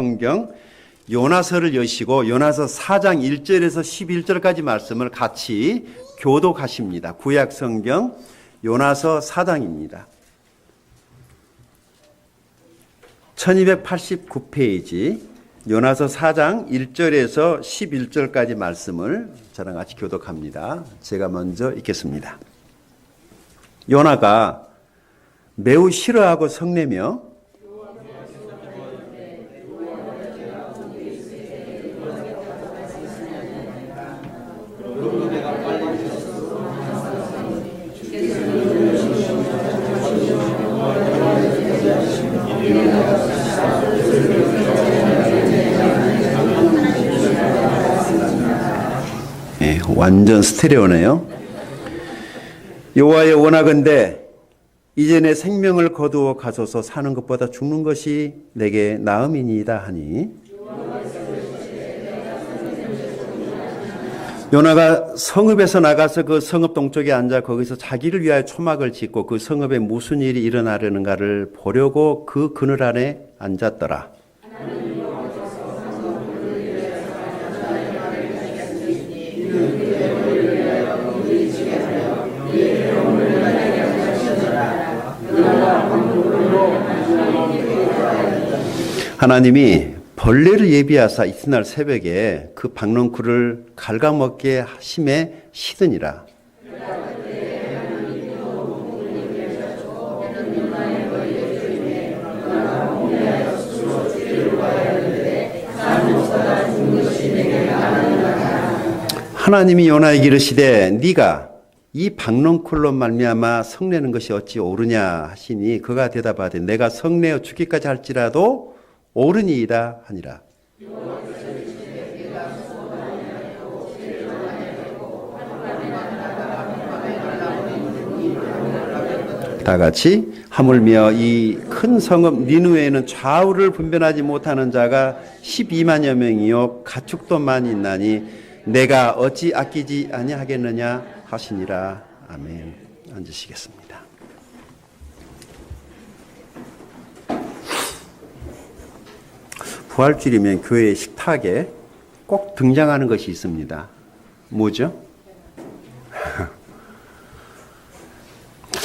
성경 요나서를 여시고 요나서 4장 1절에서 11절까지 말씀을 같이 교독하십니다. 구약 성경 요나서 4장입니다. 1289페이지 요나서 4장 1절에서 11절까지 말씀을 저랑 같이 교독합니다. 제가 먼저 읽겠습니다. 요나가 매우 싫어하고 성내며 완전 스테레오네요. 여호와여 원하건대 이제 내 생명을 거두어 가소서. 사는 것보다 죽는 것이 내게 나음이니이다 하니 요나가 성읍에서 나가서 그 성읍 동쪽에 앉아 거기서 자기를 위하여 초막을 짓고 그 성읍에 무슨 일이 일어나려는가를 보려고 그 그늘 안에 앉았더라. 하나님이 벌레를 예비하사 이튿날 새벽에 그 박넝쿨을 갉아먹게 하심에 시드니라. 하나님이 요나에게 이르시되 네가 이 박넝쿨로 말미암아 성내는 것이 어찌 옳으냐 하시니 그가 대답하되 내가 성내어 죽기까지 할지라도 옳으니이다 하니라. 다 같이 하물며 이 큰 성읍 니느웨에는 좌우를 분별하지 못하는 자가 12만여 명이요 가축도 많이 있나니 내가 어찌 아끼지 아니하겠느냐 하시니라. 아멘. 앉으시겠습니다. 부활주일이면 교회 식탁에 꼭 등장하는 것이 있습니다. 뭐죠?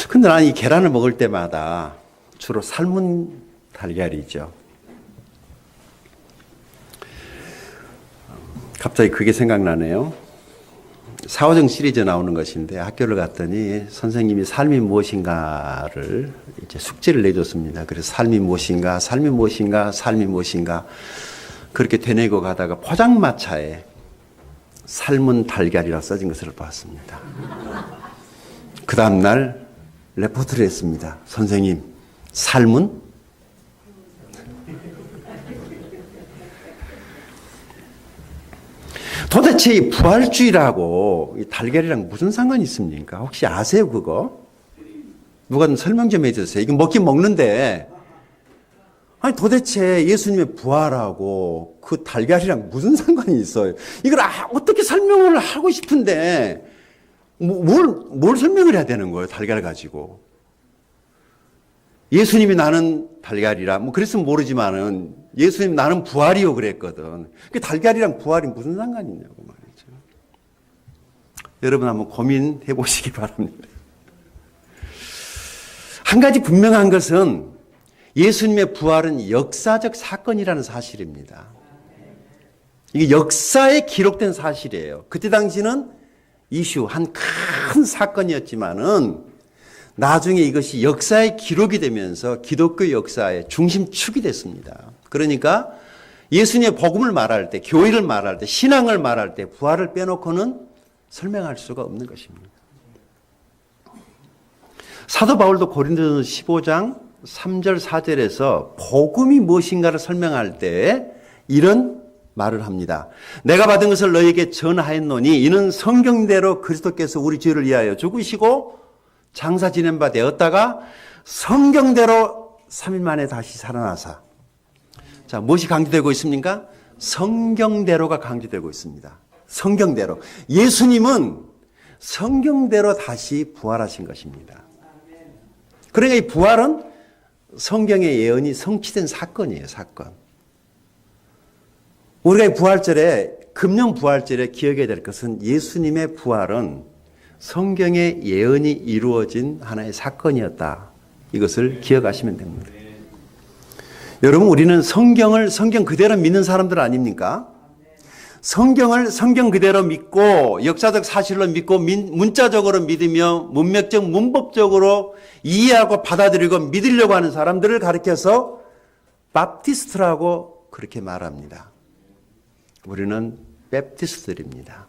근데 나는 이 계란을 먹을 때마다 주로 삶은 달걀이죠. 갑자기 그게 생각나네요. 사오정 시리즈 나오는 것인데 학교를 갔더니 선생님이 삶이 무엇인가를 이제 숙제를 내줬습니다. 그래서 삶이 무엇인가, 삶이 무엇인가, 삶이 무엇인가 그렇게 되뇌고 가다가 포장마차에 삶은 달걀이라 써진 것을 봤습니다. 그 다음날 레포트를 했습니다. 선생님, 삶은? 도대체 이 부활주의라고 이 달걀이랑 무슨 상관이 있습니까? 혹시 아세요, 그거? 누가 좀 설명 좀 해주세요. 이거 먹긴 먹는데, 아니 도대체 예수님의 부활하고 그 달걀이랑 무슨 상관이 있어요? 이걸 어떻게 설명을 하고 싶은데, 뭘 설명을 해야 되는 거예요, 달걀 가지고? 예수님이 나는 달걀이라, 그랬으면 모르지만은, 예수님 나는 부활이요 그랬거든. 그 달걀이랑 부활이 무슨 상관이 있냐고 말이죠. 여러분 한번 고민해 보시기 바랍니다. 한 가지 분명한 것은 예수님의 부활은 역사적 사건이라는 사실입니다. 이게 역사에 기록된 사실이에요. 그때 당시는 한 큰 사건이었지만은 나중에 이것이 역사에 기록이 되면서 기독교 역사의 중심축이 됐습니다. 그러니까 예수님의 복음을 말할 때, 교회를 말할 때, 신앙을 말할 때 부활을 빼놓고는 설명할 수가 없는 것입니다. 사도 바울도 고린도전서 15장 3절 4절에서 복음이 무엇인가를 설명할 때 이런 말을 합니다. 내가 받은 것을 너희에게 전하였노니 이는 성경대로 그리스도께서 우리 죄를 위하여 죽으시고 장사 지낸 바 되었다가 성경대로 3일 만에 다시 살아나사. 자, 무엇이 강조되고 있습니까? 성경대로가 강조되고 있습니다. 성경대로. 예수님은 성경대로 다시 부활하신 것입니다. 그러니까 이 부활은 성경의 예언이 성취된 사건이에요, 사건. 우리가 부활절에, 금년 부활절에 기억해야 될 것은 예수님의 부활은 성경의 예언이 이루어진 하나의 사건이었다. 이것을 기억하시면 됩니다. 여러분, 우리는 성경을 성경 그대로 믿는 사람들 아닙니까? 성경을 성경 그대로 믿고 역사적 사실로 믿고 문자적으로 믿으며 문맥적 문법적으로 이해하고 받아들이고 믿으려고 하는 사람들을 가리켜서 바프티스트라고 그렇게 말합니다. 우리는 베프티스트들입니다.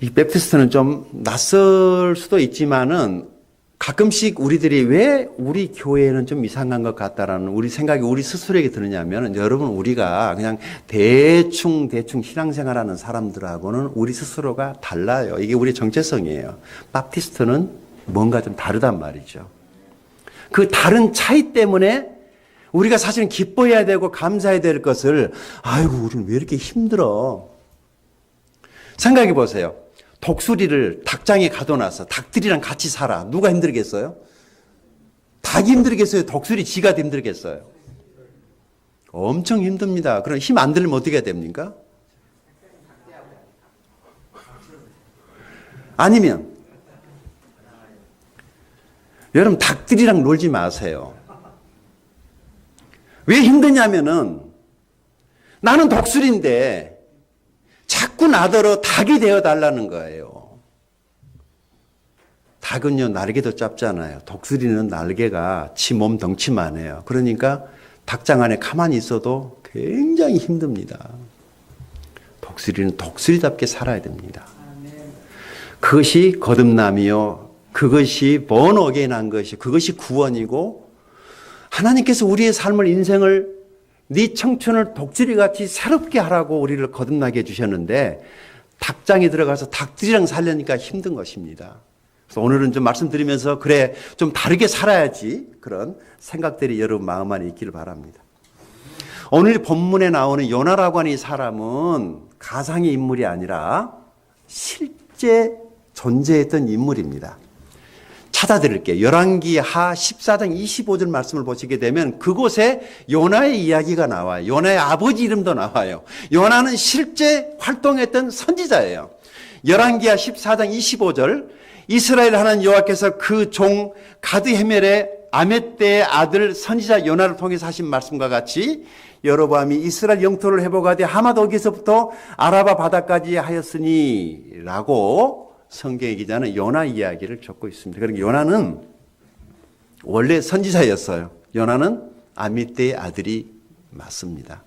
이 베프티스트는 좀 낯설 수도 있지만은 가끔씩 우리들이 왜 우리 교회는 좀 이상한 것 같다라는 우리 생각이 우리 스스로에게 드느냐면, 여러분, 우리가 그냥 대충 신앙생활하는 사람들하고는 우리 스스로가 달라요. 이게 우리의 정체성이에요. 바프티스트는 뭔가 좀 다르단 말이죠. 그 다른 차이 때문에 우리가 사실은 기뻐해야 되고 감사해야 될 것을, 아이고, 우리는 왜 이렇게 힘들어? 생각해 보세요. 독수리를 닭장에 가둬놔서 닭들이랑 같이 살아. 누가 힘들겠어요? 닭이 힘들겠어요? 독수리 지가 힘들겠어요? 엄청 힘듭니다. 그럼 힘 안 들면 어떻게 해야 됩니까? 아니면 여러분, 닭들이랑 놀지 마세요. 왜 힘드냐면은 나는 독수리인데 자꾸 나더러 닭이 되어달라는 거예요. 닭은요, 날개도 짧잖아요. 독수리는 날개가 지 몸 덩치만 해요. 그러니까 닭장 안에 가만히 있어도 굉장히 힘듭니다. 독수리는 독수리답게 살아야 됩니다. 그것이 거듭남이요, 그것이 born again 한 것이, 그것이 구원이고, 하나님께서 우리의 삶을, 인생을, 네 청춘을 독수리같이 새롭게 하라고 우리를 거듭나게 해주셨는데 닭장에 들어가서 닭들이랑 살려니까 힘든 것입니다. 그래서 오늘은 좀 말씀드리면서 그래, 좀 다르게 살아야지, 그런 생각들이 여러분 마음 안에 있기를 바랍니다. 오늘 본문에 나오는 요나라고 하는 이 사람은 가상의 인물이 아니라 실제 존재했던 인물입니다. 찾아드릴게요. 열왕기하 14장 25절 말씀을 보시게 되면 그곳에 요나의 이야기가 나와요. 요나의 아버지 이름도 나와요. 요나는 실제 활동했던 선지자예요. 열왕기하 14장 25절, 이스라엘 하나님 여호와께서 그 종 가드헤멜의 아мет대의 아들 선지자 요나를 통해서 하신 말씀과 같이 여로보암이 이스라엘 영토를 회복하되 하마도기서부터 아라바 바다까지 하였으니 라고 성경의 기자는 요나 이야기를 적고 있습니다. 그러니까 요나는 원래 선지자였어요. 요나는 아미떼의 아들이 맞습니다.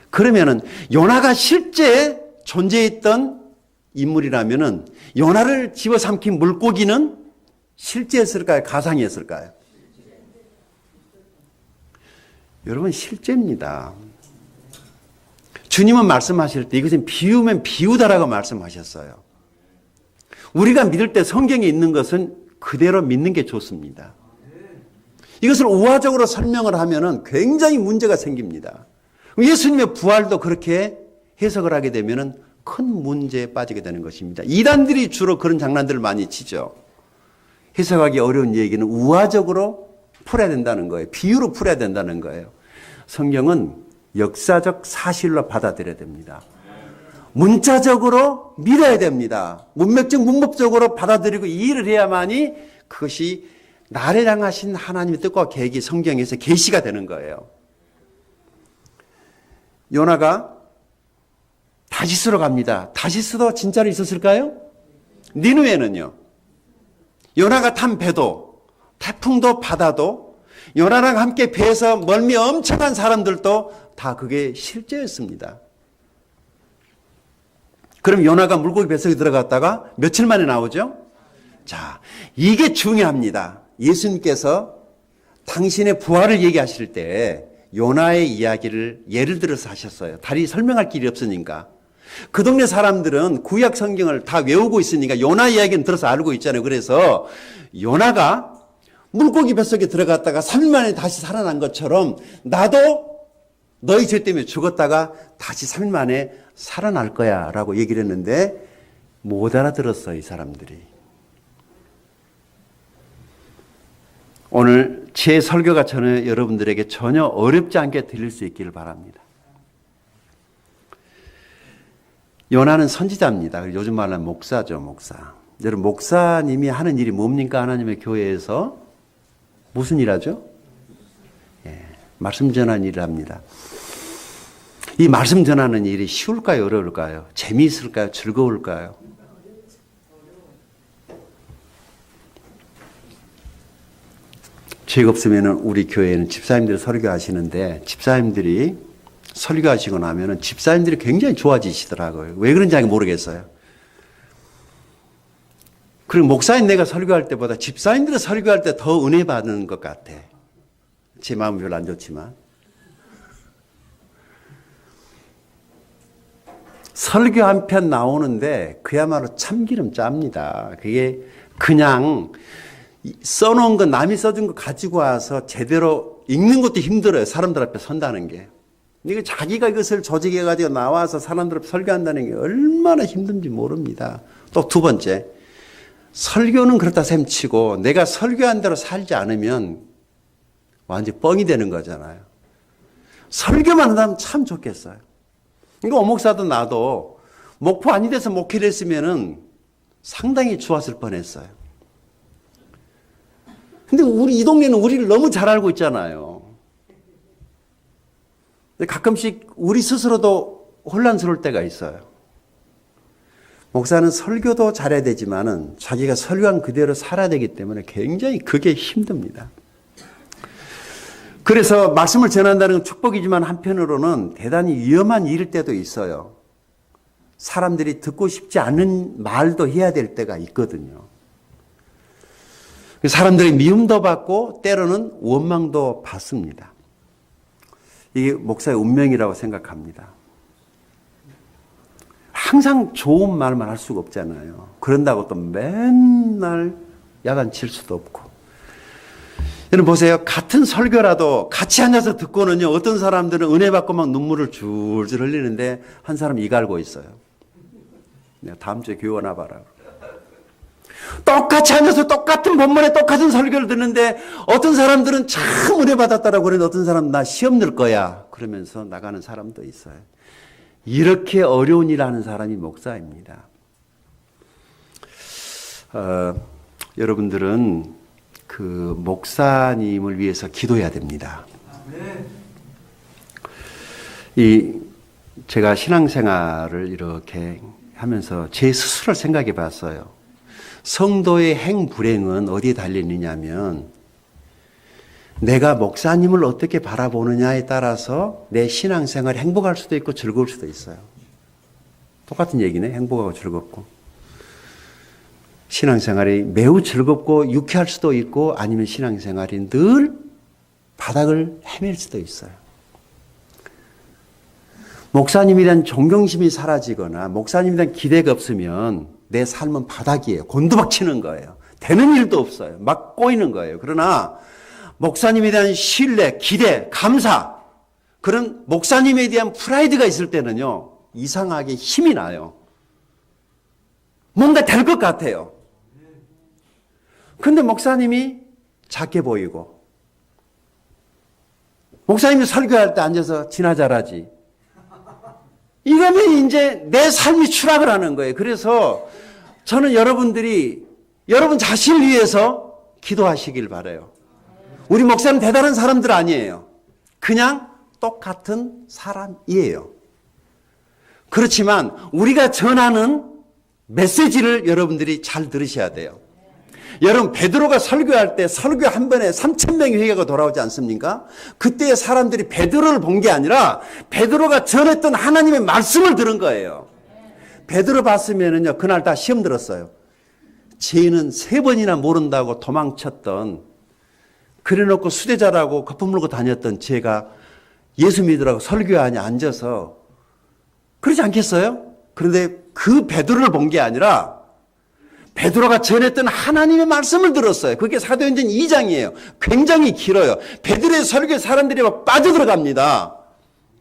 그러면은 요나가 실제 존재했던 인물이라면은 요나를 집어삼킨 물고기는 실제였을까요? 가상이었을까요? 여러분, 실제입니다. 주님은 말씀하실 때 이것은 비유면 비유다라고 말씀하셨어요. 우리가 믿을 때 성경에 있는 것은 그대로 믿는 게 좋습니다. 이것을 우화적으로 설명을 하면은 굉장히 문제가 생깁니다. 예수님의 부활도 그렇게 해석을 하게 되면은 큰 문제에 빠지게 되는 것입니다. 이단들이 주로 그런 장난들을 많이 치죠. 해석하기 어려운 얘기는 우화적으로 풀어야 된다는 거예요. 비유로 풀어야 된다는 거예요. 성경은 역사적 사실로 받아들여야 됩니다. 문자적으로 믿어야 됩니다. 문맥적 문법적으로 받아들이고 이해를 해야만이 그것이 나를 향하신 하나님의 뜻과 계획이 성경에서 계시가 되는 거예요. 요나가 다시스로 갑니다. 다시스도 진짜로 있었을까요? 니느웨는요. 요나가 탄 배도, 태풍도 바다도, 요나랑 함께 배에서 멀미 엄청난 사람들도 다 그게 실제였습니다. 그럼 요나가 물고기 뱃속에 들어갔다가 며칠 만에 나오죠? 자, 이게 중요합니다. 예수님께서 당신의 부활을 얘기하실 때 요나의 이야기를 예를 들어서 하셨어요. 다리 설명할 길이 없으니까. 그 동네 사람들은 구약 성경을 다 외우고 있으니까 요나 이야기는 들어서 알고 있잖아요. 그래서 요나가 물고기 뱃속에 들어갔다가 3일 만에 다시 살아난 것처럼 나도 너희 죄 때문에 죽었다가 다시 3일 만에 살아날 거야 라고 얘기를 했는데 못 알아들었어요, 이 사람들이. 오늘 제 설교가 여러분들에게 전혀 어렵지 않게 들릴 수 있기를 바랍니다. 요나는 선지자입니다. 요즘 말로 목사죠, 목사. 여러분, 목사님이 하는 일이 뭡니까? 하나님의 교회에서 무슨 일 하죠? 말씀 전하는 일을 합니다. 이 말씀 전하는 일이 쉬울까요? 어려울까요? 재미있을까요? 즐거울까요? 죄가 없으면 우리 교회는 집사님들이 설교하시는데 집사님들이 설교하시고 나면 집사님들이 굉장히 좋아지시더라고요. 왜 그런지 모르겠어요. 그리고 목사님 내가 설교할 때보다 집사님들이 설교할 때 더 은혜 받는 것 같아. 제 마음은 별로 안 좋지만. 설교 한 편 나오는데 그야말로 참기름 짭니다. 그게 그냥 써놓은 거 남이 써준 거 가지고 와서 제대로 읽는 것도 힘들어요. 사람들 앞에 선다는 게. 이거 자기가 이것을 조직해가지고 나와서 사람들 앞에 설교한다는 게 얼마나 힘든지 모릅니다. 또 두 번째, 설교는 그렇다 셈치고 내가 설교한 대로 살지 않으면 완전히 뻥이 되는 거잖아요. 설교만 한다면 참 좋겠어요. 이거 오목사도 나도 목포 아니 돼서 목회를 했으면은 상당히 좋았을 뻔했어요. 근데 이 동네는 우리를 너무 잘 알고 있잖아요. 가끔씩 우리 스스로도 혼란스러울 때가 있어요. 목사는 설교도 잘해야 되지만은 자기가 설교한 그대로 살아야 되기 때문에 굉장히 그게 힘듭니다. 그래서 말씀을 전한다는 건 축복이지만 한편으로는 대단히 위험한 일일 때도 있어요. 사람들이 듣고 싶지 않은 말도 해야 될 때가 있거든요. 사람들이 미움도 받고 때로는 원망도 받습니다. 이게 목사의 운명이라고 생각합니다. 항상 좋은 말만 할 수가 없잖아요. 그런다고 또 맨날 야단칠 수도 없고. 여러분 보세요. 같은 설교라도 같이 앉아서 듣고는요. 어떤 사람들은 은혜 받고 막 눈물을 줄줄 흘리는데 한 사람 이 갈고 있어요. 내가 다음 주에 교회 와봐라. 똑같이 앉아서 똑같은 본문에 똑같은 설교를 듣는데 어떤 사람들은 참 은혜 받았다라고 그러는데 어떤 사람은 나 시험 늘 거야 그러면서 나가는 사람도 있어요. 이렇게 어려운 일을 하는 사람이 목사입니다. 여러분들은 그 목사님을 위해서 기도해야 됩니다. 제가 신앙생활을 이렇게 하면서 제 스스로를 생각해 봤어요. 성도의 행불행은 어디에 달려있느냐면 내가 목사님을 어떻게 바라보느냐에 따라서 내 신앙생활이 행복할 수도 있고 즐거울 수도 있어요. 똑같은 얘기네. 행복하고 즐겁고. 신앙생활이 매우 즐겁고 유쾌할 수도 있고 아니면 신앙생활이 늘 바닥을 헤맬 수도 있어요. 목사님에 대한 존경심이 사라지거나 목사님에 대한 기대가 없으면 내 삶은 바닥이에요. 곤두박치는 거예요. 되는 일도 없어요. 막 꼬이는 거예요. 그러나 목사님에 대한 신뢰, 기대, 감사 그런 목사님에 대한 프라이드가 있을 때는요. 이상하게 힘이 나요. 뭔가 될 것 같아요. 근데 목사님이 작게 보이고 목사님이 설교할 때 앉아서 지나 잘하지. 이러면 이제 내 삶이 추락을 하는 거예요. 그래서 저는 여러분들이 여러분 자신을 위해서 기도하시길 바라요. 우리 목사는 대단한 사람들 아니에요. 그냥 똑같은 사람이에요. 그렇지만 우리가 전하는 메시지를 여러분들이 잘 들으셔야 돼요. 여러분 베드로가 설교할 때 설교 한 번에 3,000명의 회개가 돌아오지 않습니까? 그때 사람들이 베드로를 본 게 아니라 베드로가 전했던 하나님의 말씀을 들은 거예요. 베드로 봤으면은요 그날 다 시험 들었어요. 죄는 3번이나 모른다고 도망쳤던 그래놓고 수대자라고 거품 물고 다녔던 제가 예수 믿으라고 설교하니 앉아서 그러지 않겠어요? 그런데 그 베드로를 본 게 아니라 베드로가 전했던 하나님의 말씀을 들었어요. 그게 사도행전 2장이에요. 굉장히 길어요. 베드로의 설교에 사람들이 막 빠져들어갑니다.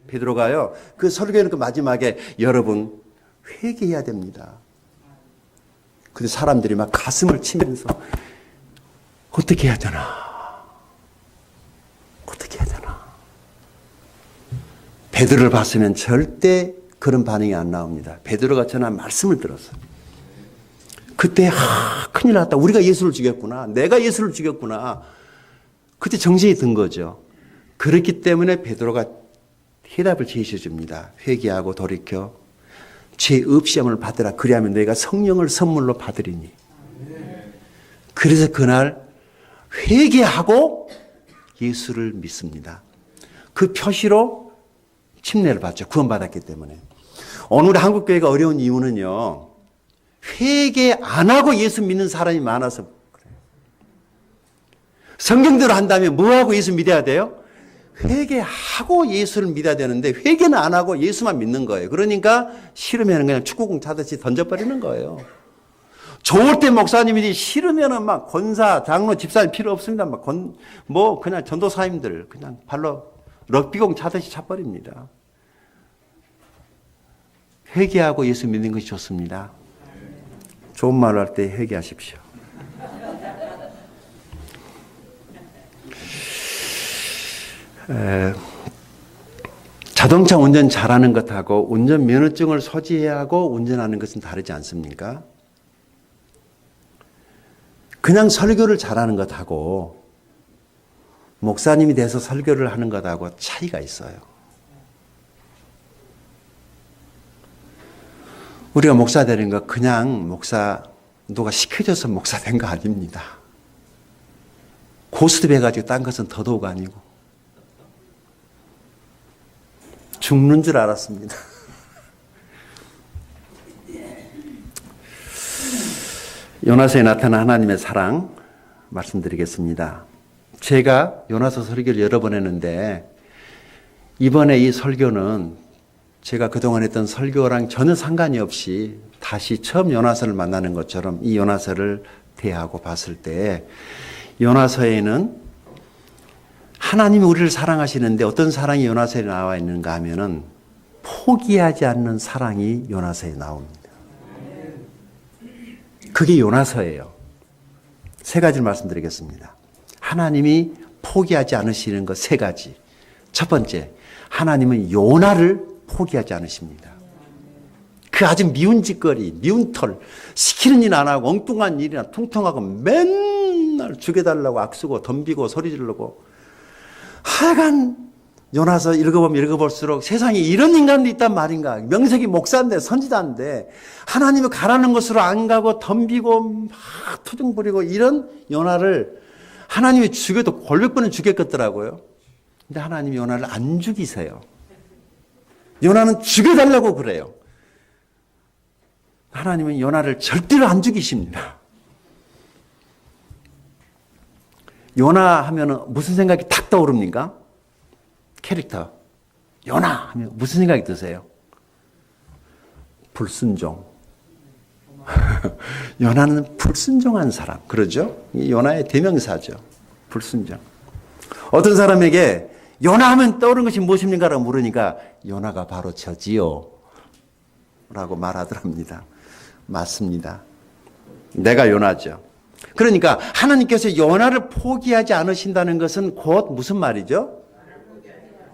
베드로가요. 그 설교는 그 마지막에 여러분 회개해야 됩니다. 근데 사람들이 막 가슴을 치면서 어떻게 해야 되나. 베드로를 봤으면 절대 그런 반응이 안 나옵니다. 베드로가 전한 말씀을 들었어요. 그때 큰일 났다. 우리가 예수를 죽였구나. 내가 예수를 죽였구나. 그때 정신이 든 거죠. 그렇기 때문에 베드로가 해답을 제시해 줍니다. 회개하고 돌이켜 죄 없이 함을 받으라. 그리하면 너희가 성령을 선물로 받으리니. 그래서 그날 회개하고 예수를 믿습니다. 그 표시로 침례를 받죠. 구원받았기 때문에. 오늘 한국교회가 어려운 이유는요. 회개 안 하고 예수 믿는 사람이 많아서 그래요. 성경대로 한다면 뭐하고 예수 믿어야 돼요? 회개하고 예수를 믿어야 되는데 회개는 안 하고 예수만 믿는 거예요. 그러니까 싫으면 그냥 축구공 차듯이 던져버리는 거예요. 좋을 때 목사님이 싫으면은 막 권사, 장로, 집사님 필요 없습니다. 뭐 그냥 전도사님들 그냥 발로 럭비공 차듯이 차버립니다. 회개하고 예수 믿는 것이 좋습니다. 좋은 말을 할 때 회개하십시오. 자동차 운전 잘하는 것하고 운전면허증을 소지해야 하고 운전하는 것은 다르지 않습니까? 그냥 설교를 잘하는 것하고 목사님이 돼서 설교를 하는 것하고 차이가 있어요. 우리가 목사 되는 거 그냥 목사 누가 시켜줘서 목사 된 거 아닙니다. 고스톱 해가지고 딴 것은 더더욱 아니고 죽는 줄 알았습니다. 요나서에 나타난 하나님의 사랑 말씀드리겠습니다. 제가 요나서 설교를 여러 번 했는데 이번에 이 설교는 제가 그동안 했던 설교랑 전혀 상관이 없이 다시 처음 요나서를 만나는 것처럼 이 요나서를 대하고 봤을 때 요나서에는 하나님이 우리를 사랑하시는데 어떤 사랑이 요나서에 나와 있는가 하면은 포기하지 않는 사랑이 요나서에 나옵니다. 그게 요나서예요. 세 가지를 말씀드리겠습니다. 하나님이 포기하지 않으시는 것 세 가지. 첫 번째, 하나님은 요나를 포기하지 않으십니다. 그 아주 미운 짓거리, 미운 털, 시키는 일 안 하고 엉뚱한 일이나 퉁퉁하고 맨날 죽여달라고 악쓰고 덤비고 소리 지르고 하여간 요나서 읽어보면 읽어볼수록 세상에 이런 인간도 있단 말인가. 명색이 목사인데 선지자인데 하나님이 가라는 곳으로 안 가고 덤비고 막 투정 부리고 이런 요나를 하나님이 죽여도 골백 번은 죽였겠더라고요. 근데 하나님이 요나를 안 죽이세요. 요나는 죽여달라고 그래요. 하나님은 요나를 절대로 안 죽이십니다. 요나 하면 무슨 생각이 탁 떠오릅니까? 캐릭터. 요나 하면 무슨 생각이 드세요? 불순종. 요나는 불순종한 사람. 그러죠? 이 요나의 대명사죠. 불순종. 어떤 사람에게 요나 하면 떠오르는 것이 무엇입니까? 라고 물으니까 요나가 바로 저지요. 라고 말하더랍니다. 맞습니다. 내가 요나죠. 그러니까 하나님께서 요나를 포기하지 않으신다는 것은 곧 무슨 말이죠?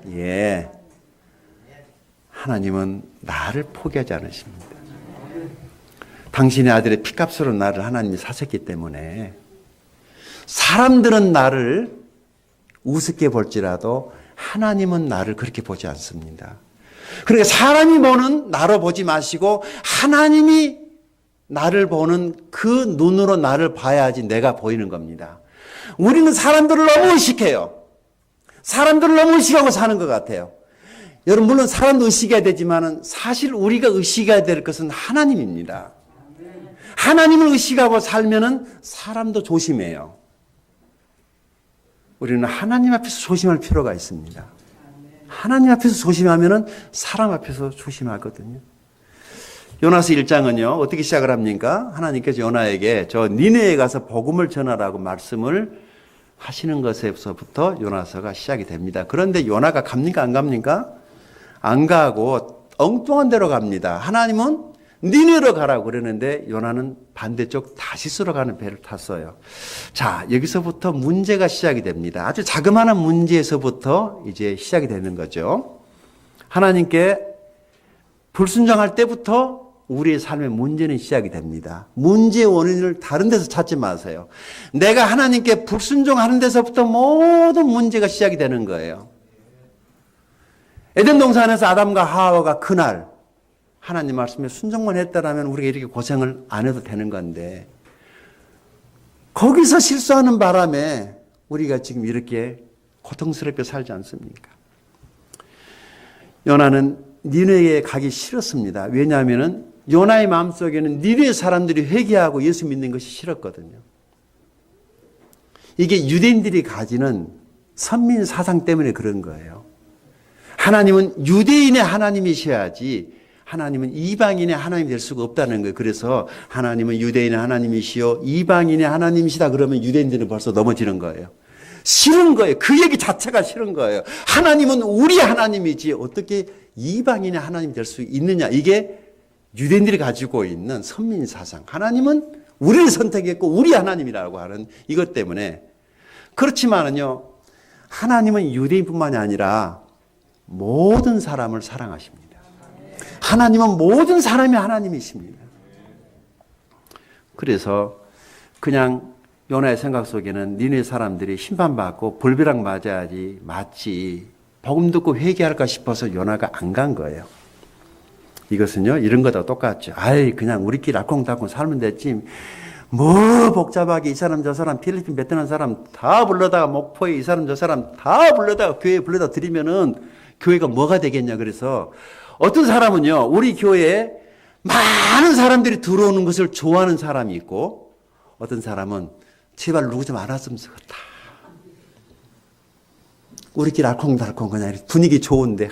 예. 하나님은 나를 포기하지 않으십니다. 당신의 아들의 피값으로 나를 하나님이 사셨기 때문에 사람들은 나를 우습게 볼지라도 하나님은 나를 그렇게 보지 않습니다. 그러니까 사람이 보는 나로 보지 마시고 하나님이 나를 보는 그 눈으로 나를 봐야지 내가 보이는 겁니다. 우리는 사람들을 너무 의식해요. 사람들을 너무 의식하고 사는 것 같아요. 여러분 물론 사람도 의식해야 되지만 사실 우리가 의식해야 될 것은 하나님입니다. 하나님을 의식하고 살면은 사람도 조심해요. 우리는 하나님 앞에서 조심할 필요가 있습니다. 하나님 앞에서 조심하면은 사람 앞에서 조심하거든요. 요나서 1장은요, 어떻게 시작을 합니까? 하나님께서 요나에게 저 니네에 가서 복음을 전하라고 말씀을 하시는 것에서부터 요나서가 시작이 됩니다. 그런데 요나가 갑니까? 안 갑니까? 안 가고 엉뚱한 데로 갑니다. 하나님은 니네로 가라고 그러는데 요나는 반대쪽 다시스로 가는 배를 탔어요. 자, 여기서부터 문제가 시작이 됩니다. 아주 자그마한 문제에서부터 이제 시작이 되는 거죠. 하나님께 불순종할 때부터 우리의 삶의 문제는 시작이 됩니다. 문제의 원인을 다른 데서 찾지 마세요. 내가 하나님께 불순종하는 데서부터 모든 문제가 시작이 되는 거예요. 에덴 동산에서 아담과 하와가 그날 하나님 말씀에 순종만 했다라면 우리가 이렇게 고생을 안 해도 되는 건데 거기서 실수하는 바람에 우리가 지금 이렇게 고통스럽게 살지 않습니까? 요나는 니느웨에 가기 싫었습니다. 왜냐하면 요나의 마음속에는 니느웨 사람들이 회개하고 예수 믿는 것이 싫었거든요. 이게 유대인들이 가지는 선민 사상 때문에 그런 거예요. 하나님은 유대인의 하나님이셔야지 하나님은 이방인의 하나님이 될 수가 없다는 거예요. 그래서 하나님은 유대인의 하나님이시요 이방인의 하나님이시다 그러면 유대인들은 벌써 넘어지는 거예요. 싫은 거예요. 그 얘기 자체가 싫은 거예요. 하나님은 우리 하나님이지 어떻게 이방인의 하나님이 될 수 있느냐. 이게 유대인들이 가지고 있는 선민 사상. 하나님은 우리를 선택했고 우리 하나님이라고 하는 이것 때문에. 그렇지만은요, 하나님은 유대인뿐만이 아니라 모든 사람을 사랑하십니다. 하나님은 모든 사람이 하나님이십니다. 그래서 그냥 요나의 생각 속에는 니네 사람들이 심판받고 불벼락 맞아야지 맞지 복음 듣고 회개할까 싶어서 요나가 안 간 거예요. 이것은요 이런 거다 똑같죠. 아이 그냥 우리끼리 알콩달콩 살면 됐지 뭐 복잡하게 이 사람 저 사람 필리핀 베트남 사람 다 불러다가 목포에 이 사람 저 사람 다 불러다가 교회에 불러다 드리면은 교회가 뭐가 되겠냐. 그래서 어떤 사람은요 우리 교회에 많은 사람들이 들어오는 것을 좋아하는 사람이 있고 어떤 사람은 제발 누구 좀 알았으면 좋겠다. 우리끼리 알콩달콩 그냥 분위기 좋은데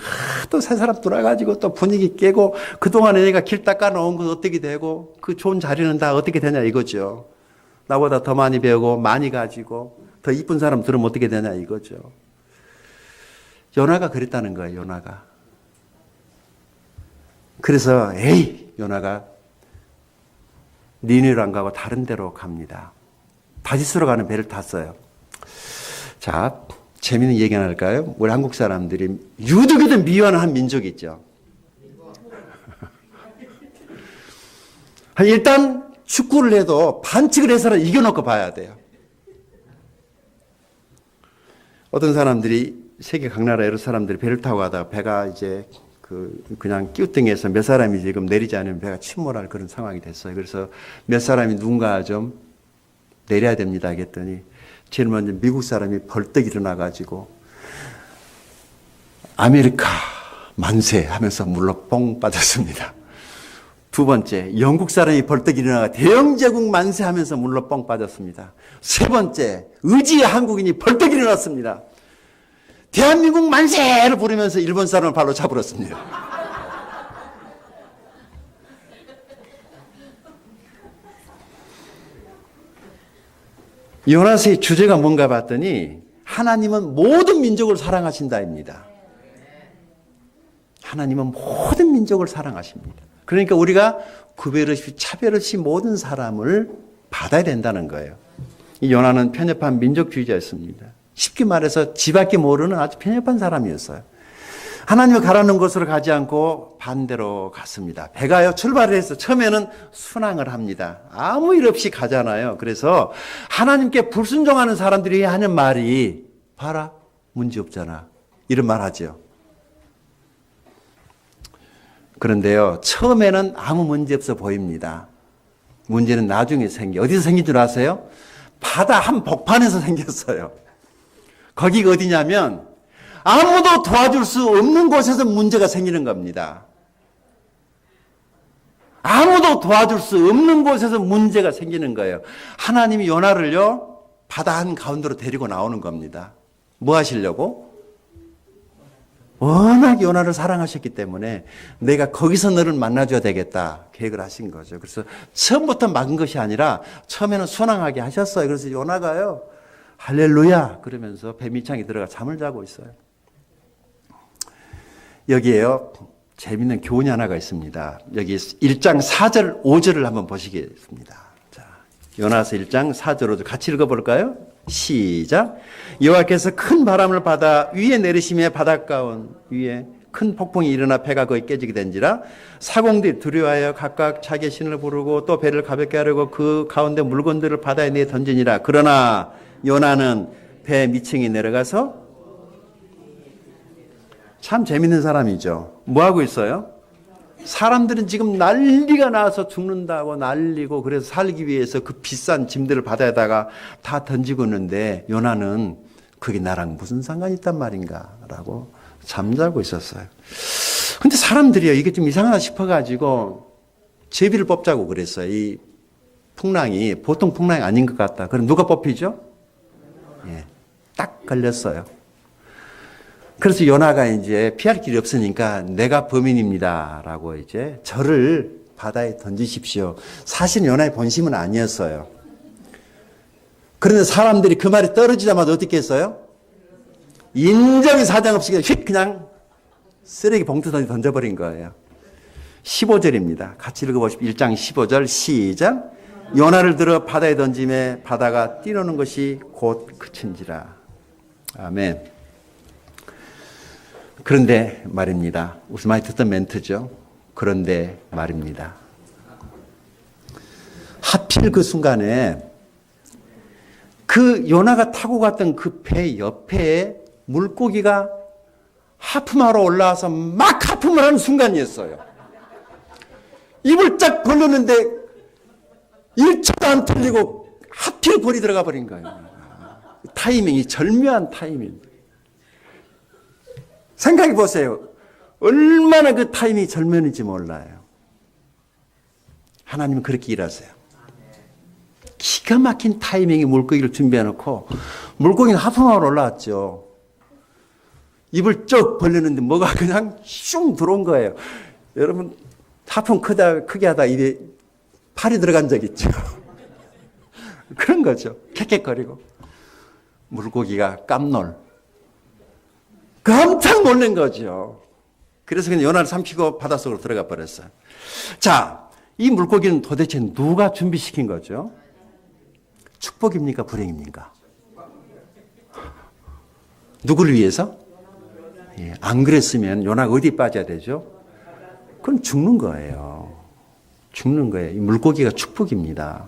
또 새 사람 들어와가지고 또 분위기 깨고 그동안에 내가 길 닦아 놓은 건 어떻게 되고 그 좋은 자리는 다 어떻게 되냐 이거죠. 나보다 더 많이 배우고 많이 가지고 더 이쁜 사람 들으면 어떻게 되냐 이거죠. 요나가 그랬다는 거예요. 요나가. 그래서 에이 요나가 니느웨로 안 가고 다른 데로 갑니다. 다시스로 가는 배를 탔어요. 자, 재미있는 얘기 하나 할까요? 우리 한국 사람들이 유독이든 미워하는 민족이 있죠. 일단 축구를 해도 반칙을 해서는 이겨놓고 봐야 돼요. 어떤 사람들이 세계 각 나라 여러 사람들이 배를 타고 가다가 배가 이제 그냥 끼우뚱해서 몇 사람이 지금 내리지 않으면 배가 침몰할 그런 상황이 됐어요. 그래서 몇 사람이 누군가 좀 내려야 됩니다 하겠더니 제일 먼저 미국 사람이 벌떡 일어나가지고 아메리카 만세 하면서 물러 뻥 빠졌습니다. 두 번째 영국 사람이 벌떡 일어나가 대영제국 만세 하면서 물러 뻥 빠졌습니다. 세 번째 의지의 한국인이 벌떡 일어났습니다. 대한민국 만세를 부르면서 일본 사람을 발로 잡으렀습니다. 요나서의 주제가 뭔가 봤더니 하나님은 모든 민족을 사랑하신다입니다. 하나님은 모든 민족을 사랑하십니다. 그러니까 우리가 구별 없이 차별 없이 모든 사람을 받아야 된다는 거예요. 이 요나는 편협한 민족주의자였습니다. 쉽게 말해서 지밖에 모르는 아주 편협한 사람이었어요. 하나님을 가라는 곳으로 가지 않고 반대로 갔습니다. 배가요 출발을 해서 처음에는 순항을 합니다. 아무 일 없이 가잖아요. 그래서 하나님께 불순종하는 사람들이 하는 말이 봐라 문제 없잖아 이런 말 하죠. 그런데요 처음에는 아무 문제 없어 보입니다. 문제는 나중에 어디서 생긴 줄 아세요? 바다 한복판에서 생겼어요. 거기가 어디냐면 아무도 도와줄 수 없는 곳에서 문제가 생기는 겁니다. 아무도 도와줄 수 없는 곳에서 문제가 생기는 거예요. 하나님이 요나를요 바다 한가운데로 데리고 나오는 겁니다. 뭐 하시려고? 워낙 요나를 사랑하셨기 때문에 내가 거기서 너를 만나줘야 되겠다 계획을 하신 거죠. 그래서 처음부터 막은 것이 아니라 처음에는 순항하게 하셨어요. 그래서 요나가요 할렐루야 그러면서 배 밑창에 들어가 잠을 자고 있어요. 여기에요 재밌는 교훈이 하나가 있습니다. 여기 1장 4절 5절을 한번 보시겠습니다. 자, 요나서 1장 4절 5절 같이 읽어볼까요? 시작. 여호와께서 큰 바람을 받아 위에 내리심에 바닷가운 위에 큰 폭풍이 일어나 배가 거의 깨지게 된지라 사공들이 두려워하여 각각 자기의 신을 부르고 또 배를 가볍게 하려고 그 가운데 물건들을 바다에 내어 던지니라. 그러나 요나는 배 밑층에 내려가서 참 재밌는 사람이죠. 뭐 하고 있어요? 사람들은 지금 난리가 나서 죽는다고 난리고 그래서 살기 위해서 그 비싼 짐들을 바다에다가 다 던지고 있는데 요나는 그게 나랑 무슨 상관이 있단 말인가 라고 잠자고 있었어요. 근데 사람들이요, 이게 좀 이상하다 싶어가지고 제비를 뽑자고 그랬어요. 이 풍랑이 보통 풍랑이 아닌 것 같다. 그럼 누가 뽑히죠? 예, 딱 걸렸어요. 그래서 요나가 이제 피할 길이 없으니까 내가 범인입니다 라고 이제 저를 바다에 던지십시오. 사실 요나의 본심은 아니었어요. 그런데 사람들이 그 말이 떨어지자마자 어떻게 했어요? 인정이 사정없이 휙 그냥 쓰레기 봉투 던져버린 거예요. 15절입니다. 같이 읽어보십시오. 1장 15절 시작. 요나를 들어 바다에 던짐에 바다가 뛰노는 것이 곧 그친지라. 아멘. 그런데 말입니다. 우리 많이 듣던 멘트죠. 그런데 말입니다. 하필 그 순간에 그 요나가 타고 갔던 그 배 옆에 물고기가 하품하러 올라와서 막 하품을 하는 순간이었어요. 입을 쫙 벌렸는데 1초도 안 틀리고 하필 볼이 들어가 버린 거예요. 타이밍이 절묘한 타이밍. 생각해 보세요. 얼마나 그 타이밍이 절묘한지 몰라요. 하나님은 그렇게 일하세요. 기가 막힌 타이밍에 물고기를 준비해놓고 물고기는 하품하러 올라왔죠. 입을 쩍 벌렸는데 뭐가 그냥 슝 들어온 거예요. 여러분 하품 크게 하다 입에 팔이 들어간 적 있죠. 그런 거죠. 캑캑거리고 물고기가 깜짝 놀란 거죠. 그래서 그냥 요나를 삼키고 바닷속으로 들어가 버렸어요. 자, 이 물고기는 도대체 누가 준비시킨 거죠? 축복입니까? 불행입니까? 누구를 위해서? 예, 안 그랬으면 요나가 어디 빠져야 되죠? 그건 죽는 거예요. 죽는 거예요. 이 물고기가 축복입니다.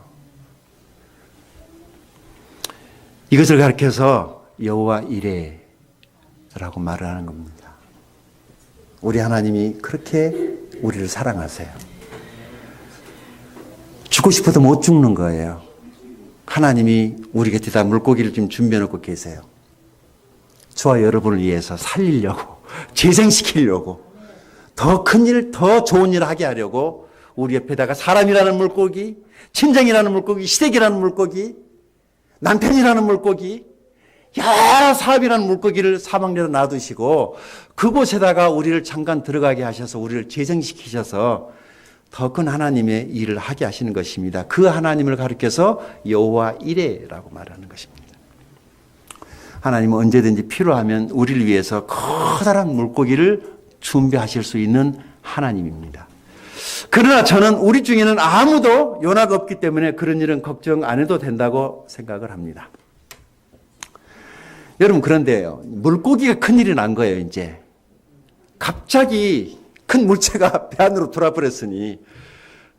이것을 가르쳐서 여호와 이레라고 말을 하는 겁니다. 우리 하나님이 그렇게 우리를 사랑하세요. 죽고 싶어도 못 죽는 거예요. 하나님이 우리 곁에다 물고기를 좀 준비해 놓고 계세요. 저와 여러분을 위해서 살리려고, 재생시키려고, 더 큰 일, 더 좋은 일을 하게 하려고 우리 옆에다가 사람이라는 물고기, 친정이라는 물고기, 시댁이라는 물고기, 남편이라는 물고기, 여러 사업이라는 물고기를 사방내로 놔두시고 그곳에다가 우리를 잠깐 들어가게 하셔서 우리를 재생시키셔서 더 큰 하나님의 일을 하게 하시는 것입니다. 그 하나님을 가리켜서 여호와 이레라고 말하는 것입니다. 하나님은 언제든지 필요하면 우리를 위해서 커다란 물고기를 준비하실 수 있는 하나님입니다. 그러나 저는 우리 중에는 아무도 요나가 없기 때문에 그런 일은 걱정 안 해도 된다고 생각을 합니다. 여러분, 그런데요, 물고기가 큰일이 난 거예요. 이제 갑자기 큰 물체가 배 안으로 들어와버렸으니,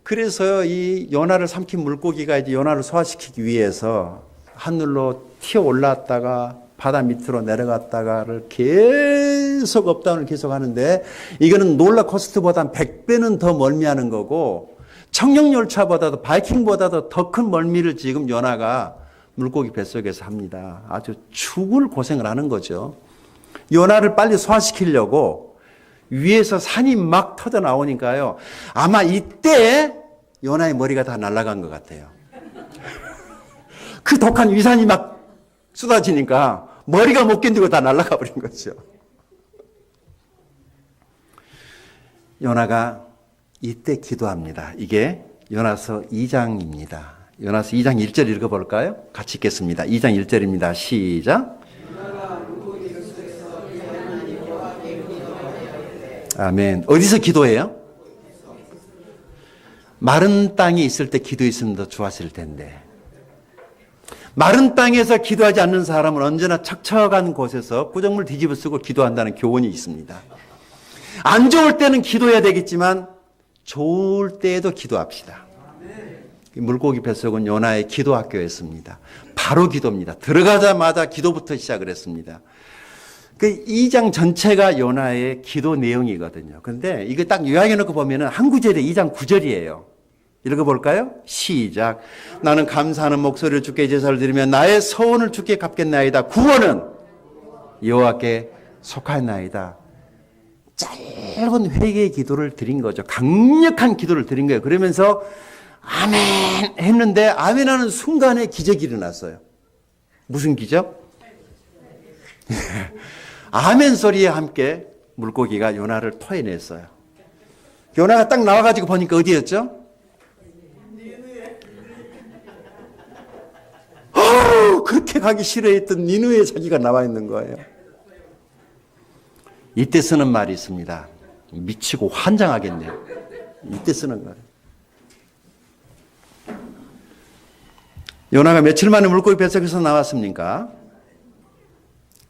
그래서 이 요나를 삼킨 물고기가 이제 요나를 소화시키기 위해서 하늘로 튀어 올랐다가 바다 밑으로 내려갔다가를 계속 업다운을 계속 하는데, 이거는 롤러코스터보다 100배는 더 멀미하는 거고 청룡열차보다도 바이킹보다도 더 큰 멀미를 지금 요나가 물고기 뱃속에서 합니다. 아주 죽을 고생을 하는 거죠. 요나를 빨리 소화시키려고 위에서 산이 막 터져 나오니까요, 아마 이때 요나의 머리가 다 날아간 것 같아요. 그 독한 위산이 막 쏟아지니까 머리가 못 견디고 다 날아가 버린 거죠. 요나가 이때 기도합니다. 이게 요나서 2장입니다. 요나서 2장 1절 읽어볼까요? 같이 읽겠습니다. 2장 1절입니다. 시작. 아멘. 어디서 기도해요? 마른 땅에 있을 때 기도했으면 더 좋았을 텐데, 마른 땅에서 기도하지 않는 사람은 언제나 척척한 곳에서 꾸정물 뒤집어 쓰고 기도한다는 교훈이 있습니다. 안 좋을 때는 기도해야 되겠지만 좋을 때에도 기도합시다. 물고기 뱃속은 요나의 기도 학교였습니다. 바로 기도입니다. 들어가자마자 기도부터 시작을 했습니다. 그 2장 전체가 요나의 기도 내용이거든요. 그런데 이거 딱 요약해 놓고 보면은 한 구절에 2장 9절이에요. 읽어볼까요? 시작. 나는 감사하는 목소리를 주께 제사를 드리며 나의 서원을 주께 갚겠나이다. 구원은 여호와께 속하나이다. 짧은 회개의 기도를 드린 거죠. 강력한 기도를 드린 거예요. 그러면서 아멘 했는데 아멘하는 순간에 기적이 일어났어요. 무슨 기적? 아멘 소리에 함께 물고기가 요나를 토해냈어요. 요나가 딱 나와가지고 보니까 어디였죠? 그렇게 가기 싫어했던 니느웨에 자기가 나와 있는 거예요. 이때 쓰는 말이 있습니다. 미치고 환장하겠네요. 이때 쓰는 거예요. 요나가 며칠 만에 물고기 뱃속에서 나왔습니까?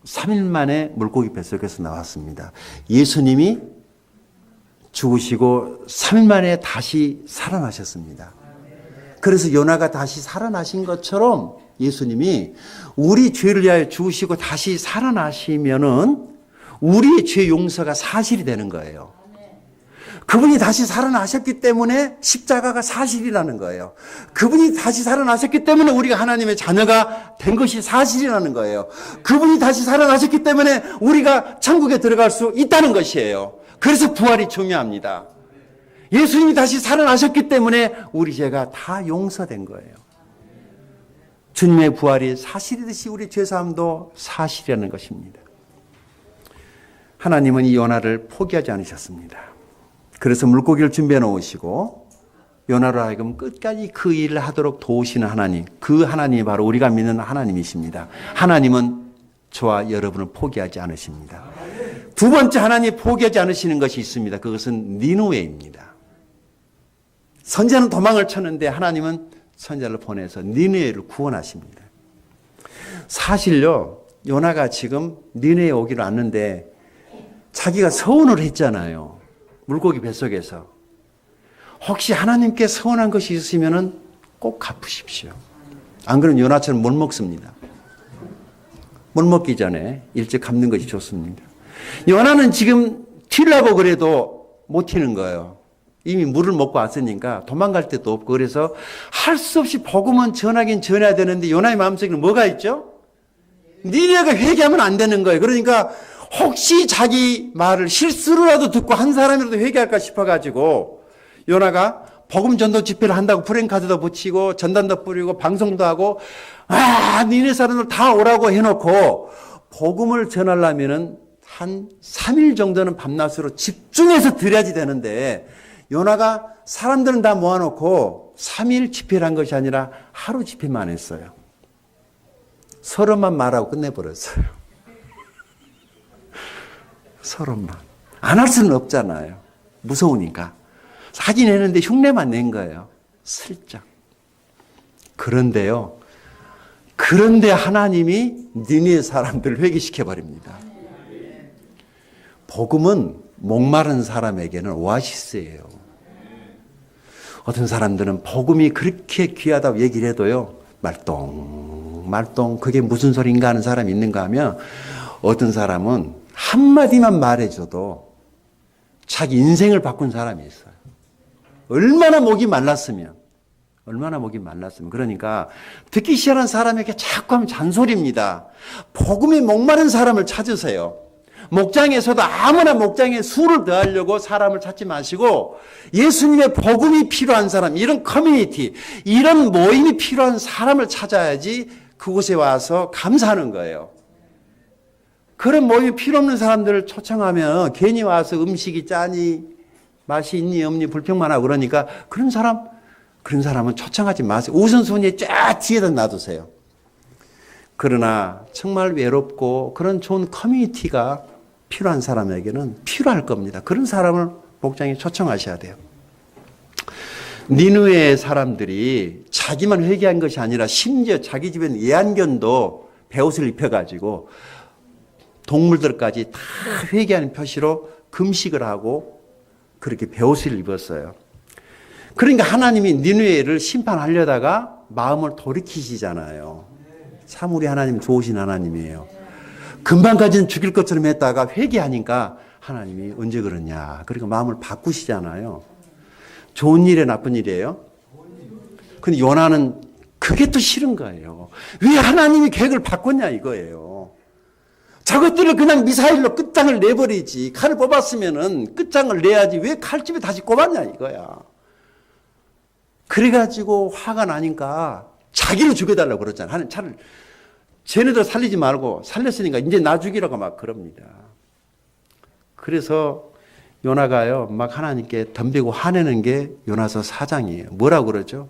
3일 만에 물고기 뱃속에서 나왔습니다. 예수님이 죽으시고 3일 만에 다시 살아나셨습니다. 그래서 요나가 다시 살아나신 것처럼 예수님이 우리 죄를 위하여 죽으시고 다시 살아나시면은 우리의 죄 용서가 사실이 되는 거예요. 그분이 다시 살아나셨기 때문에 십자가가 사실이라는 거예요. 그분이 다시 살아나셨기 때문에 우리가 하나님의 자녀가 된 것이 사실이라는 거예요. 그분이 다시 살아나셨기 때문에 우리가 천국에 들어갈 수 있다는 것이에요. 그래서 부활이 중요합니다. 예수님이 다시 살아나셨기 때문에 우리 죄가 다 용서된 거예요. 주님의 부활이 사실이듯이 우리 죄사함도 사실이라는 것입니다. 하나님은 이 요나를 포기하지 않으셨습니다. 그래서 물고기를 준비해 놓으시고 요나로 하여금 끝까지 그 일을 하도록 도우시는 하나님, 그 하나님이 바로 우리가 믿는 하나님이십니다. 하나님은 저와 여러분을 포기하지 않으십니다. 두 번째 하나님이 포기하지 않으시는 것이 있습니다. 그것은 니느웨입니다. 선지자는 도망을 쳤는데 하나님은 선지자를 보내서 니느웨를 구원하십니다. 사실요, 요나가 지금 니느웨에 오기로 왔는데 자기가 서원을 했잖아요. 물고기 뱃속에서. 혹시 하나님께 서원한 것이 있으면 꼭 갚으십시오. 안 그러면 요나처럼 못 먹습니다. 못 먹기 전에 일찍 갚는 것이 좋습니다. 요나는 지금 튀려고 그래도 못 튀는 거예요. 이미 물을 먹고 왔으니까 도망갈 데도 없고 그래서 할 수 없이 복음은 전하긴 전해야 되는데 요나의 마음속에는 뭐가 있죠? 니네가 회개하면 안 되는 거예요. 그러니까 혹시 자기 말을 실수로라도 듣고 한 사람이라도 회개할까 싶어가지고 요나가 복음 전도 집회를 한다고 프랜카드도 붙이고 전단도 뿌리고 방송도 하고 니네 사람들 다 오라고 해놓고 복음을 전하려면은 한 3일 정도는 밤낮으로 집중해서 드려야지 되는데 요나가 사람들은 다 모아놓고 3일 집회를 한 것이 아니라 하루 집회만 했어요. 서로만 말하고 끝내버렸어요. 서로만. 안 할 수는 없잖아요. 무서우니까. 하긴 했는데 흉내만 낸 거예요. 슬쩍. 그런데요. 그런데 하나님이 니네 사람들을 회개시켜버립니다. 복음은 목마른 사람에게는 오아시스예요. 어떤 사람들은 복음이 그렇게 귀하다고 얘기를 해도요. 말똥 그게 무슨 소린가 하는 사람이 있는가 하면 어떤 사람은 한마디만 말해줘도 자기 인생을 바꾼 사람이 있어요. 얼마나 목이 말랐으면. 그러니까 듣기 싫어하는 사람에게 자꾸 하면 잔소리입니다. 복음에 목마른 사람을 찾으세요. 목장에서도 아무나 목장에 수를 더하려고 사람을 찾지 마시고 예수님의 복음이 필요한 사람, 이런 커뮤니티, 이런 모임이 필요한 사람을 찾아야지 그곳에 와서 감사하는 거예요. 그런 모임이 필요 없는 사람들을 초청하면 괜히 와서 음식이 짜니 맛이 있니 없니 불평만 하고 그러니까 그런 사람은 초청하지 마세요. 우선순위에 쫙 뒤에다 놔두세요. 그러나 정말 외롭고 그런 좋은 커뮤니티가 필요한 사람에게는 필요할 겁니다. 그런 사람을 목장에 초청하셔야 돼요. 니느웨의 사람들이 자기만 회개한 것이 아니라 심지어 자기 집엔 예안견도 베옷을 입혀가지고 동물들까지 다 회개하는 표시로 금식을 하고 그렇게 베옷을 입었어요. 그러니까 하나님이 니느웨를 심판하려다가 마음을 돌이키시잖아요. 참 우리 하나님 좋으신 하나님이에요. 금방까지는 죽일 것처럼 했다가 회개하니까 하나님이 언제 그러냐. 그러니까 마음을 바꾸시잖아요. 좋은 일에 나쁜 일이에요? 근데 요나는 그게 또 싫은 거예요. 왜 하나님이 계획을 바꿨냐 이거예요. 저것들을 그냥 미사일로 끝장을 내버리지. 칼을 뽑았으면은 끝장을 내야지. 왜 칼집에 다시 꼽았냐 이거야. 그래가지고 화가 나니까 자기를 죽여달라고 그러잖아. 하나님 차를 쟤네들 살리지 말고 살렸으니까 이제 나 죽이라고 막 그럽니다. 그래서 요나가요 막 하나님께 덤비고 화내는 게 요나서 4장이에요. 뭐라고 그러죠?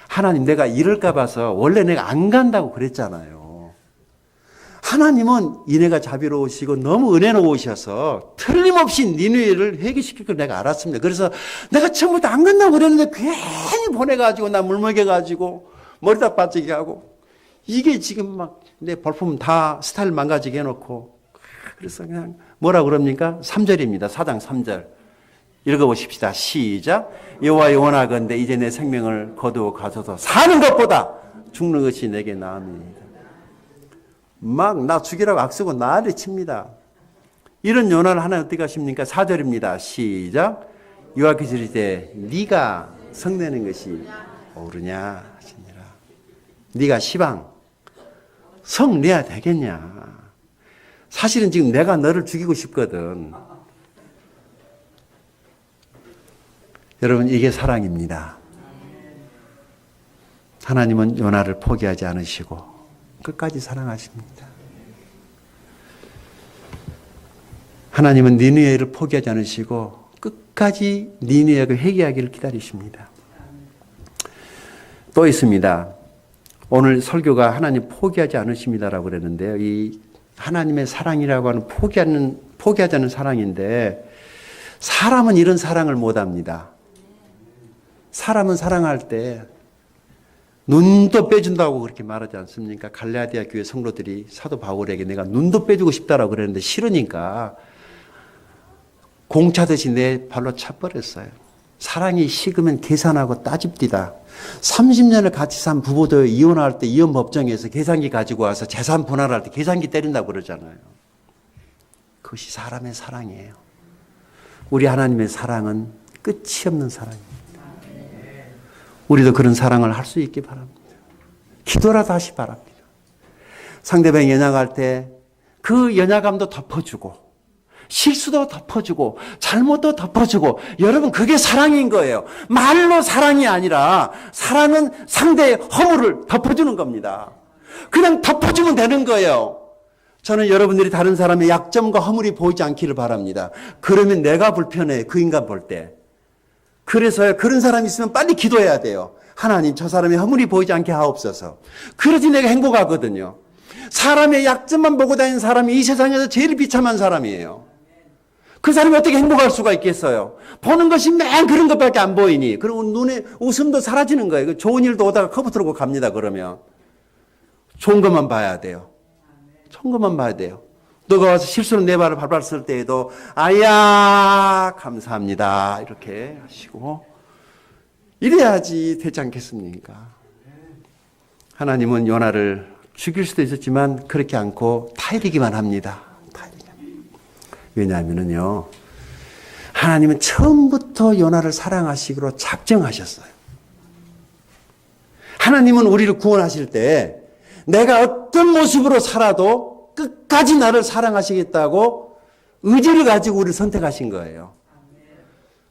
하나님 내가 이럴까 봐서 원래 내가 안 간다고 그랬잖아요. 하나님은 이내가 자비로우시고 너무 은혜로우셔서 틀림없이 니느웨를 회개시킬 걸 내가 알았습니다. 그래서 내가 처음부터 안 간다고 그랬는데 괜히 보내가지고 나 물먹여가지고 머리다 빠지게 하고 이게 지금 막 내 벌품 다 스타일 망가지게 해놓고 그래서 그냥 뭐라 그럽니까? 3절입니다. 4장 3절. 읽어보십시다. 시작. 여호와여 원하건대 이제 내 생명을 거두어 가소서. 사는 것보다 죽는 것이 내게 나음이니이다. 막 나 죽이라고 악쓰고 난리 칩니다. 이런 요나를 하나님 어떻게 하십니까? 4절입니다. 시작. 여호와께서 이르시되 네가 성내는 것이 옳으냐 하시니라. 네가 시방 성내야 되겠냐. 사실은 지금 내가 너를 죽이고 싶거든. 여러분 이게 사랑입니다. 하나님은 요나를 포기하지 않으시고 끝까지 사랑하십니다. 하나님은 니느웨를 포기하지 않으시고 끝까지 니느웨가 회개하기를 기다리십니다. 또 있습니다. 오늘 설교가 하나님 포기하지 않으십니다라고 그랬는데요. 이 하나님의 사랑이라고 하는 포기하지 않는 사랑인데 사람은 이런 사랑을 못합니다. 사람은 사랑할 때 눈도 빼준다고 그렇게 말하지 않습니까? 갈라디아 교회 성도들이 사도 바울에게 내가 눈도 빼주고 싶다라고 그랬는데 싫으니까 공차듯이 내 발로 차버렸어요. 사랑이 식으면 계산하고 따집디다. 30년을 같이 산 부부도 이혼할 때 이혼법정에서 계산기 가지고 와서 재산 분할할 때 계산기 때린다고 그러잖아요. 그것이 사람의 사랑이에요. 우리 하나님의 사랑은 끝이 없는 사랑입니다. 우리도 그런 사랑을 할 수 있기 바랍니다. 기도라도 하시 바랍니다. 상대방이 연약할 때 그 연약함도 덮어주고 실수도 덮어주고 잘못도 덮어주고 여러분 그게 사랑인 거예요. 말로 사랑이 아니라 사랑은 상대의 허물을 덮어주는 겁니다. 그냥 덮어주면 되는 거예요. 저는 여러분들이 다른 사람의 약점과 허물이 보이지 않기를 바랍니다. 그러면 내가 불편해 그 인간 볼 때. 그래서 그런 사람이 있으면 빨리 기도해야 돼요. 하나님 저 사람의 허물이 보이지 않게 하옵소서. 그래야지 내가 행복하거든요. 사람의 약점만 보고 다니는 사람이 이 세상에서 제일 비참한 사람이에요. 그 사람이 어떻게 행복할 수가 있겠어요? 보는 것이 맨 그런 것밖에 안 보이니. 그리고 눈에 웃음도 사라지는 거예요. 좋은 일도 오다가 커브 들고 갑니다. 그러면 좋은 것만 봐야 돼요. 좋은 것만 봐야 돼요. 너가 와서 실수로 내 발을 밟았을 때에도 아야 감사합니다 이렇게 하시고 이래야지 되지 않겠습니까? 하나님은 요나를 죽일 수도 있었지만 그렇게 않고 타이르기만 합니다. 왜냐하면요 하나님은 처음부터 요나를 사랑하시기로 작정하셨어요. 하나님은 우리를 구원하실 때 내가 어떤 모습으로 살아도 끝까지 나를 사랑하시겠다고 의지를 가지고 우리를 선택하신 거예요.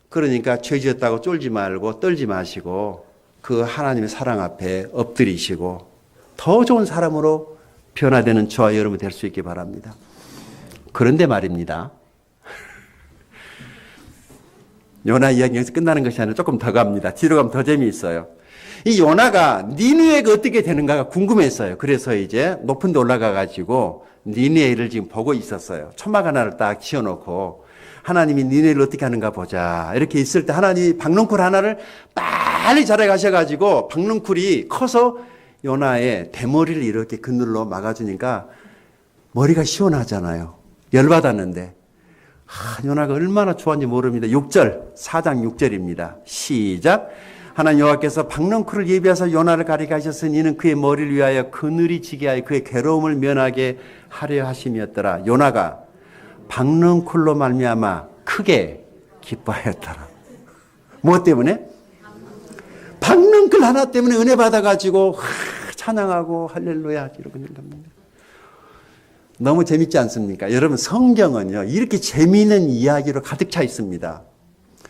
그러니까 죄 지었다고 쫄지 말고 떨지 마시고 그 하나님의 사랑 앞에 엎드리시고 더 좋은 사람으로 변화되는 저와 여러분 될 수 있기 바랍니다. 그런데 말입니다. 요나 이야기 여기서 끝나는 것이 아니라 조금 더 갑니다. 뒤로 가면 더 재미있어요. 이 요나가 니느웨가 어떻게 되는가가 궁금했어요. 그래서 이제 높은 데 올라가 가지고 니느웨를 지금 보고 있었어요. 초막 하나를 딱 지어놓고 하나님이 니느웨를 어떻게 하는가 보자. 이렇게 있을 때 하나님이 박넝쿨 하나를 빨리 자래 가셔가지고 박넝쿨이 커서 요나의 대머리를 이렇게 그늘로 막아주니까 머리가 시원하잖아요. 열받았는데 요나가 얼마나 좋아하는지 모릅니다. 6절, 4장 6절입니다. 시작. 하나님 여호와께서 박넝쿨을 예비하사 요나를 가리게 하셨으니 이는 그의 머리를 위하여 그늘이 지게 하여 그의 괴로움을 면하게 하려 하심이었더라. 요나가 박넝쿨로 말미암아 크게 기뻐하였더라. 뭐 때문에? 박넝쿨 하나 때문에 은혜 받아가지고 찬양하고 할렐루야 이러고 있는 겁니다. 너무 재밌지 않습니까? 여러분 성경은요 이렇게 재미있는 이야기로 가득 차 있습니다.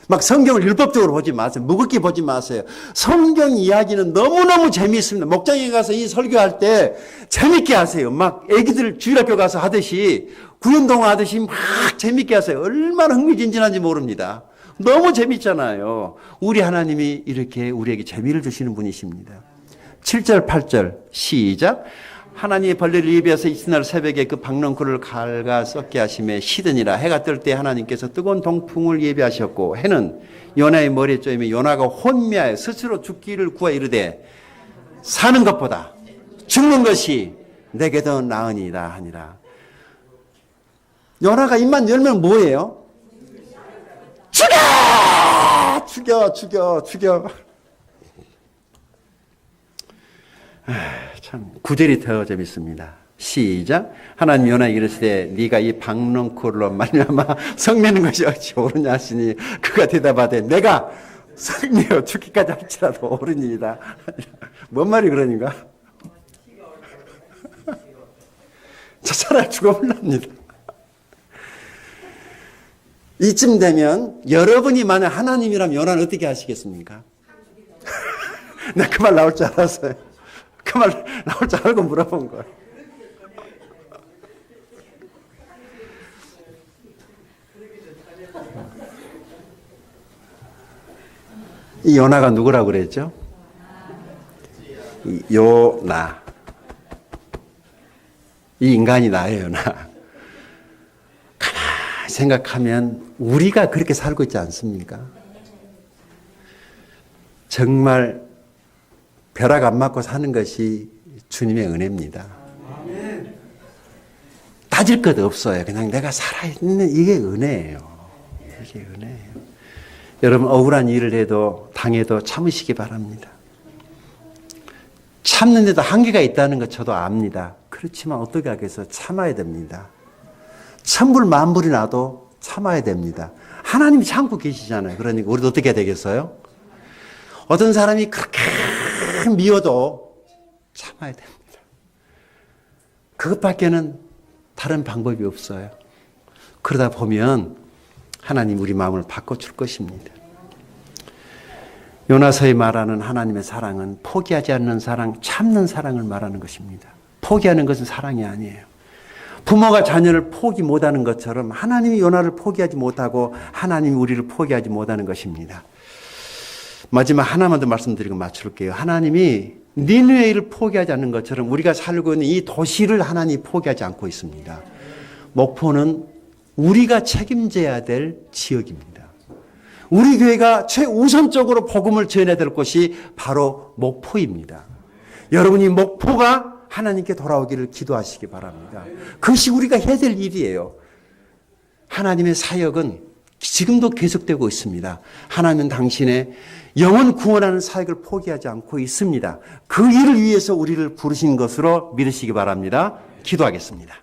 막 성경을 율법적으로 보지 마세요. 무겁게 보지 마세요. 성경 이야기는 너무너무 재미있습니다. 목장에 가서 이 설교할 때 재밌게 하세요. 막 애기들 주일학교 가서 하듯이 구연동화 하듯이 막 재밌게 하세요. 얼마나 흥미진진한지 모릅니다. 너무 재밌잖아요. 우리 하나님이 이렇게 우리에게 재미를 주시는 분이십니다. 7절 8절 시작. 하나님의 벌레를 예비해서 이튿날 새벽에 그 박넝쿨을 갈가 썩게 하심에 시드니라. 해가 뜰 때 하나님께서 뜨거운 동풍을 예비하셨고 해는 요나의 머리에 쪼이며 요나가 혼미하여 스스로 죽기를 구하 이르되 사는 것보다 죽는 것이 내게 더 나으니이다 하니라. 요나가 입만 열면 뭐예요? 죽여! 죽여! 죽여! 죽여! 참 9절이 더 재밌습니다. 시작. 하나님 요나에게 이르시되 네가 이 박넝쿨로 말미암아 성내는 것이 어찌 옳으냐 하시니 그가 대답하되 내가 성내어 죽기까지 할지라도 옳으니이다. 뭔 말이 그러니까? 저 차라리 죽어볼랍니다. 이쯤 되면 여러분이 만약 하나님이라면 요나는 어떻게 하시겠습니까? 나 그 말 나올 줄 알았어요. 그 말 나올 줄 알고 물어본 거예요. 이 요나가 누구라고 그랬죠? 요나. 이 인간이 나예요, 요나. 가만히 생각하면 우리가 그렇게 살고 있지 않습니까? 정말 벼락 안 맞고 사는 것이 주님의 은혜입니다. 따질 것 없어요. 그냥 내가 살아있는 이게 은혜예요. 이게 은혜예요. 여러분 억울한 일을 해도 당해도 참으시기 바랍니다. 참는데도 한계가 있다는 것 저도 압니다. 그렇지만 어떻게 하겠어요? 참아야 됩니다. 천불 만불이 나도 참아야 됩니다. 하나님이 참고 계시잖아요. 그러니까 우리도 어떻게 해야 되겠어요? 어떤 사람이 그렇게 미워도 참아야 됩니다. 그것밖에는 다른 방법이 없어요. 그러다 보면 하나님 우리 마음을 바꿔줄 것입니다. 요나서에 말하는 하나님의 사랑은 포기하지 않는 사랑, 참는 사랑을 말하는 것입니다. 포기하는 것은 사랑이 아니에요. 부모가 자녀를 포기 못하는 것처럼 하나님이 요나를 포기하지 못하고 하나님이 우리를 포기하지 못하는 것입니다. 마지막 하나만 더 말씀드리고 마칠게요. 하나님이 니느웨이를 포기하지 않는 것처럼 우리가 살고 있는 이 도시를 하나님이 포기하지 않고 있습니다. 목포는 우리가 책임져야 될 지역입니다. 우리 교회가 최우선적으로 복음을 전해야 될 곳이 바로 목포입니다. 여러분이 목포가 하나님께 돌아오기를 기도하시기 바랍니다. 그것이 우리가 해야 될 일이에요. 하나님의 사역은 지금도 계속되고 있습니다. 하나님은 당신의 영혼 구원하는 사역을 포기하지 않고 있습니다. 그 일을 위해서 우리를 부르신 것으로 믿으시기 바랍니다. 기도하겠습니다.